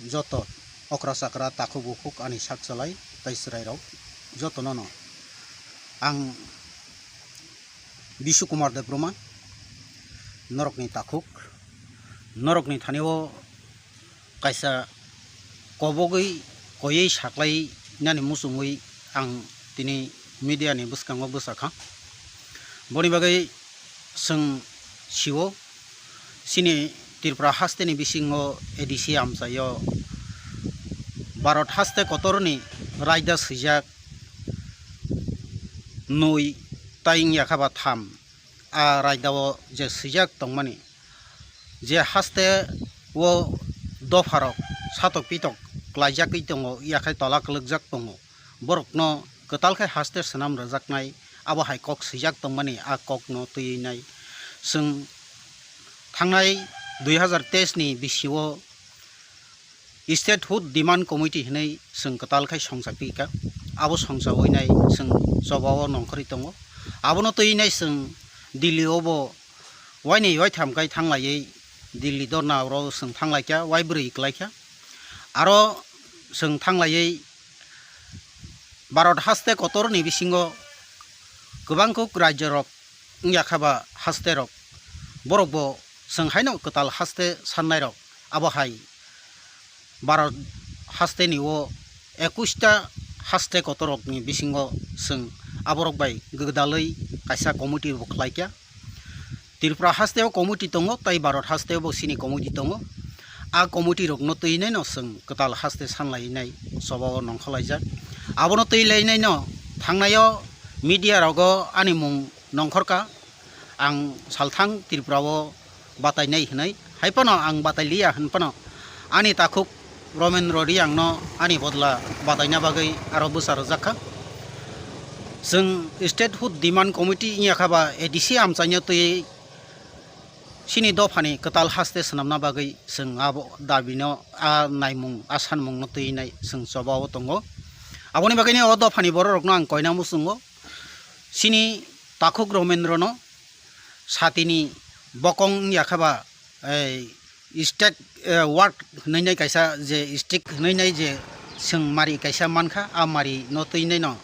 joto okra sakra takuk bukuk ani saksalai tai serai rok joto nono ang Bishu Kumar Debroma norok ni takuk norok ni thanio kaisa kobogoi koyei saklai nani musungoi ang tini media ni buskango busakha boni bagai seng siwo sini Tripura haste ni bisingo edisi amsayo Bharat haste kotorni raida sijak nui taing yakaba tham a raidao je sijak tongmani je haste wo dofarok satok pitok klaijak itongo yakai tolak legjak tongo borokno ketalkai haste senam rajaknai abo hai kok sijak tongmani a kok no tuinai seng thangnai 2023 ni bisiwo Statehood Demand Committee hinai seng ketalkai songsapika abo songsaoinai seng sobawo nongkhori tongo abono tuinai seng Delhi obo waini wai thamkai thanglai Delhi dorna ro seng thanglaikia wai bri iklaika aro seng thanglai Bharat haste kotorni bisingo gobangkok rajyo rok yakhaba haste rok borokbo seng haino ketal haste sannai rok abo hai Bharat haste ni o 21ta haste kotorok ni bisingo seng aborok bai gagdalai kaisa committee bo khlaikia Tripura haste o committee tongo tai Bharat haste bo sini committee tongo a committee rok no tuinai no seng ketal haste sanlai nai sobawo nongkhalaijak abono tuilai nai no thangnayo media rogo ani mung nongkhorka ang salthang Tripura o batainai hnai haipano ang batailia hanpano ani takuk Romen Rodiang no ani bodla bataina bagai aro busar jakha seng Statehood Demand Committee yakhaba edisi amchanya tui sini dofani ketal haste sanamna bagai seng abo dabino a naimung asanmung no tuinai seng sobawo tongo aboni bagai ni o dofani borok no ang koina musungo sini takuk Romendro no satini bokong yakhaba state ward nai kaisa je stick nai je seng mari kaisa mankha a mari no tuinai no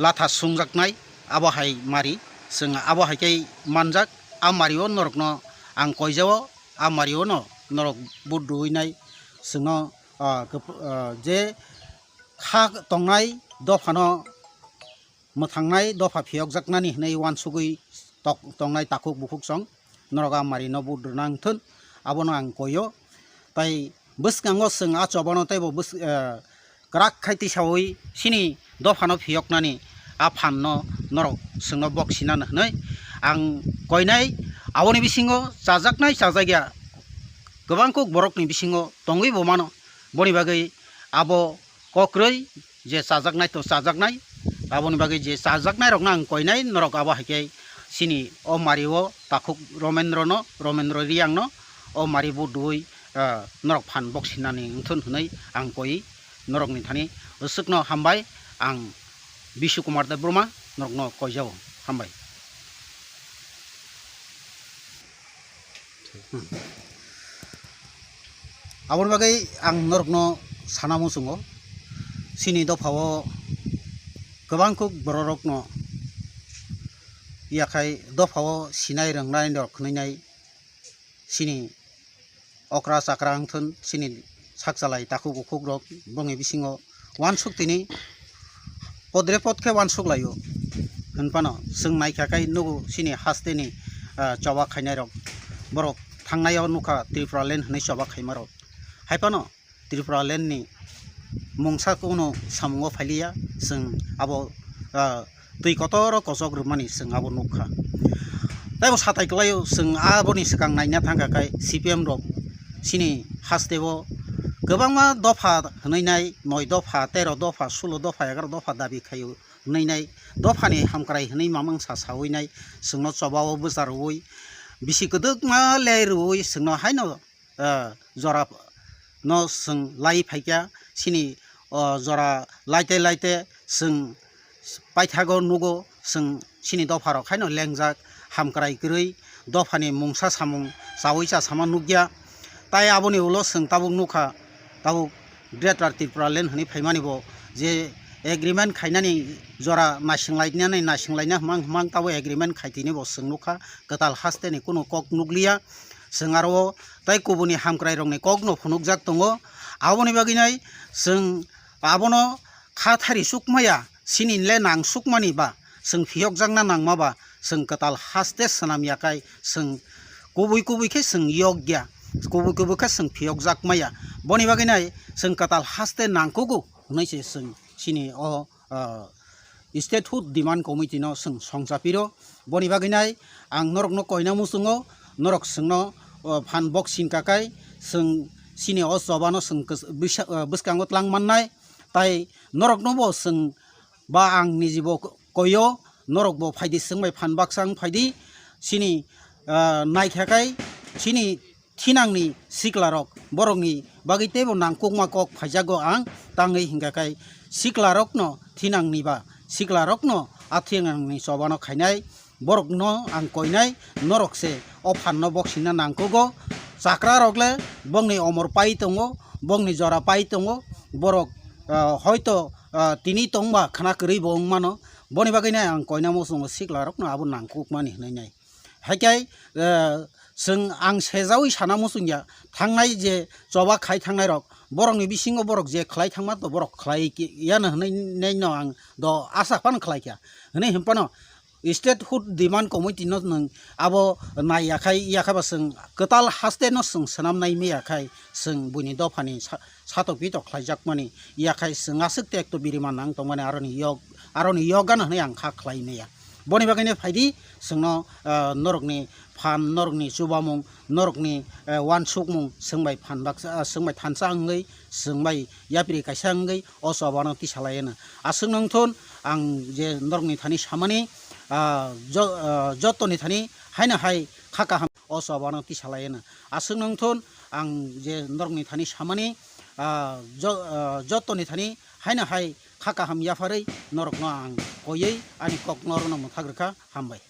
latha sungjaknai abo hai mari seng abo hai kai manjak a mari o norok no ang koijawo a mari o no norok buduinai sengo je kha tongnai dofano mothangnai dofa phiok jaknani hnai wansugui tongnai takuk bukuk song norok a mari no budurnang thun abono ang koyo tai buskango seng a chobono tai bo bus krak khaiti sawi sini dofano phioknani a phanno norok sengno boksina hnai ang koinai aboni bisingo chajaknai chajagya gobangkok borokni bisingo tongui bo mano boni bagai abo kokroi je chajaknai to chajaknai aboni bagai je chajaknai rok nang koinai norok abo haike sini o mario takuk Romendro Riang no o mari budui norok phan boksinani thun hnai ang koi norok ni thani usukno hambai ang Bishu Kumar Debroma norok no koijao hambai abon bagai ang norok no sanamu sungo sini dofao gobangkok borok no yakai dofao sinai rangnai norok khnai sini okra sakrang thun sini saksalai takuk bukuk rok bongi bisingo wansuk tini podre podke wansuk layo hanpano seng naikha kai nugu sini haste ni choba khainai rok borok thangnayo nuka Tripura land hnai choba khaimarok haipano Tripura land ni mungsa kono samungo phailia seng abo tui kotoro kosok rumani seng abo nukha taibo satai klayo seng aboni sikang naina thangka kai CPM rok sini hastebo gobangma dofa hnainai 9 dofa 13 dofa 16 dofa 11 dofa dabi khayo hnainai dofani hamkrai hnai mamang sasaoinai sengno chobawo busaroi bisi kedukma leiroi sengno haino jora no seng lai phaikya sini jora laite seng paithago nugo seng sini dofa rok haino lengjak hamkrai kroi dofani mungsa samung sawoisa sama nugya tai aboni ulo seng tabuk nukha ताव ग्रेटार त्रिपुरालेण्ड हनै फाइमानि बो जे agreement खायनानि जरा नासिंलायना हमां ताव agreement खायथिनि बो सोंनुखा कताल हास्तेनि कुनु कक नुगलिया जों आरो ताई कुबुनि हामक्राय रंनि कक नो फुनुकजाक दङो आबोनि बागिनाय जों आबोनो खाथारि सुकमाया सिनिले नां सुकमानि बा जों फियकजांना नांमाबा जों कताल हास्ते सनामियाखाय जों कुबुइखे जों योग्य कुबुइखे जों फियकजाकमाया बनि बागिनाय जों कताल हास्ते नांकुगु नैसे जों सिनि अ स्टेटहुड डिमान्ड कमिटि नो जों संजापिरो बनि बागिनाय आं नरकनो कयना मुसुङो नरक जोंनो फान बक्सिन काकाय जों सिनि अ जबानो जों बिस्कांगो तलां माननाय ताई नरकनो बो जों बा आं निजिबो कयो नरक बो फायदि जोंबाय फान बाक्सां फायदि सिनि नायखाखाय सिनि थिनांनि सिक्लारक बरकनि बागैतेबो नांकुकमा कक फायजागो आं ताङै हिंगाखाय सिक्लारकनो थिनांनि बा सिक्लारकनो आथिंनि जबानो खायनाय बरकनो आं कयनाय नरकसे अ फाननो बक्सिना नांकुगो जाक्रा रगले बंनि अमर पाई दङो बंनि जरा पाई दङो बरक हयतो तिनि तंबा खाना करै बं मानो बनि बागैनो आं कयना मोसुङो सिक्लारकनो आबो नांकुकमानि होनाय हायखाय जों आं सेजावै साना मुसुंया थांनाय जे जबा खाय थांनाय रक बरकनि बिसिङो बरक जे खलाय थांमा तो बरक खलाय यानो होनाय न आं द आसा पान खलायखा होनै हिमपानो स्टेटहुड डिमान्ड कमिटि नो नों आबो नायाखाय याखाबा जों कताल हास्ते नो जों सोनामनाय मेयाखाय जों बुनि दफानि सातक बितक खलायजाकमानि याखाय जों आसुक टेक तो बिरिमा नां तो माने आरोनि योगान होनै आं खा खलायनाया बनि बागैनो फायदि जोंनो नरकनि फान नरकनि जुबामुं नरकनि वानसुकमुं सोंबाय फान बाक्सा सोंबाय थानसा आंगै सोंबाय यापिरि कायसा आंगै असबानो तिसालायनो आसुक नंथुन आं जे नरकनि थानि सामानि जतनि थानि हायना हाय खाका हाम असबानो तिसालायनो आसुक नंथुन आं जे नरकनि थानि सामानि जतनि थानि हायना हाय खाका हाम याफारै नरकनो आं कयै आनि कक नरनो मुथाग्रखा हामबाय।